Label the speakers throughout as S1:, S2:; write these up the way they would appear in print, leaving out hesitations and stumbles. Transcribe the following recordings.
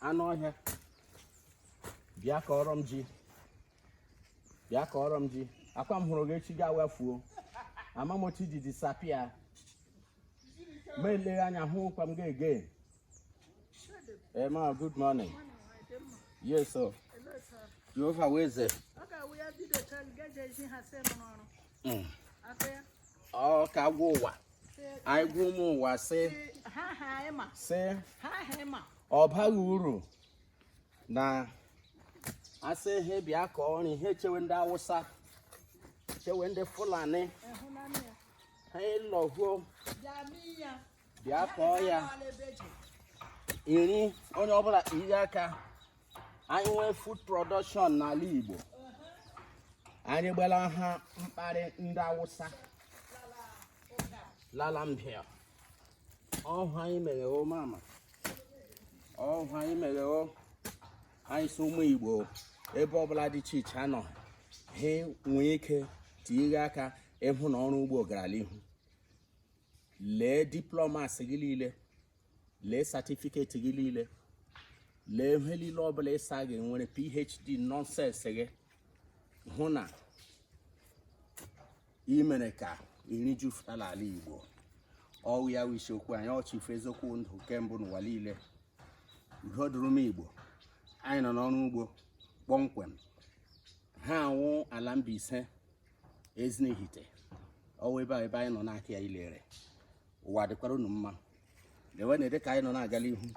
S1: anụ ọhịa bịa kọrọ m ji bịa kọrọ m ji akwa m hụrụ gị echi ga wefuo ama m otu iji disapia ma eleghị anya hụ kwa m ga-ege Emma, good morning. Yes, sir. You over where is it? Oh, Kagowa. I go more, say, oh, Paguru. Now, I say, hey, be a call, and hit you when that was up. So when the full ane, hey, logo, be a call, ya. Ini onye ọbụla iri aka anyị nwee food production n'ala Igbo anyị gbela ha mkparị ndị Awụsa lala mbịa ọhụ anyị mere o mama ọhụ anyị mere o anyị so ụmụ Igbo ebe ọbụla dị iche iche anọ ha nwee ike tinye aka ịhụ na ọrụ ugbo gara n'ihu lee diplomas gị niile lee certificate gị niile lee ihe niile ọbụla ịsa gị nwere PhD nonsense gị hụ na ị mere ka iri jupụta n'ala Igbo ọwụ ya wụ isiokwu anyị ọchịfe eziokwu ndụ kembụ n'ụwa niile udo dịrị m Igbo anyị nọ n'ọrụ ugbo kpọmkwem ha anwụ ala Mbaise Ezinihite ọwụ ebe anyị nọ n'aka ya ilere ụwa dịkwara unu mma lewe na-ede ka anyị nọ na-agala ihu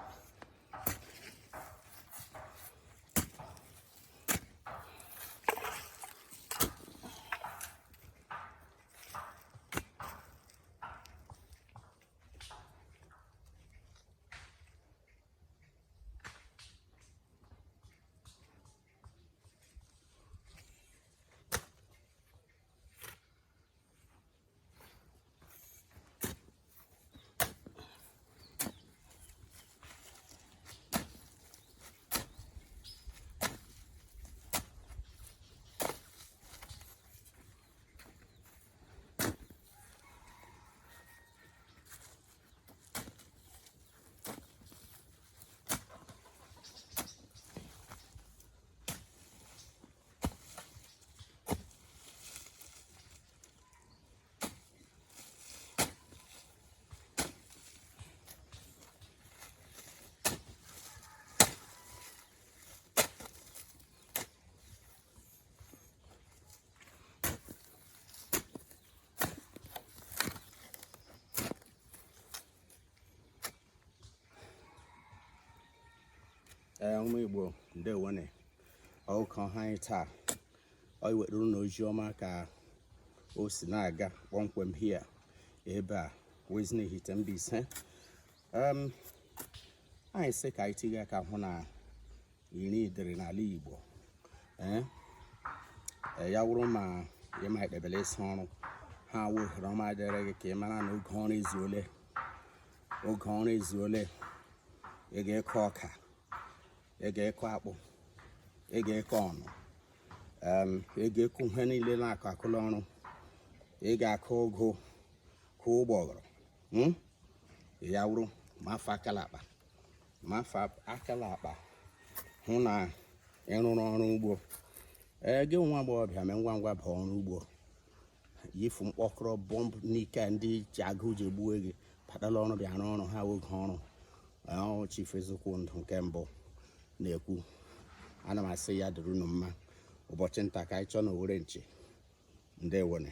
S1: ụmụ Igbo ndewone ọkụ ha anyị taa ọ iweturu na ozi ọma ka o si na-aga kpọmkwem hia ebe a Ezinihite Mbaise anyị sị ka anyị tinye aka hụ na iri dịrị n'ala Igbo ya wụrụ ma ịma ekpebele isi ọrụ ha wụhere ọma dịrị gị ka ị mara na oge ọrụ ezuole ị ga-eke ọka ị ga-eke akpụ ị ga-eke ọnụ ị ga-eku ihe niile na-akụ akụlụ ọrụ ị ga-akụ ụgụ kụ ụgbọgọrọ ya wụrụ ma afọ akala akpa hụ na ịrụrụ ọrụ ugbo gị nwa agbọghọbịa mee ngwa ngwa baa ọrụ ugbo yifu mkpọkọrọ bọmbụ n'ike ndị ji agụ ji egbuwe gị patala ọrụ bịa arụ ọrụ ha oge ọrụ chief eziokwu ndụ nke mbụ na-ekwu ana m asị ya dịrị unu mma ụbọchị nta ka anyị chọọ na Owere nchi ndewone.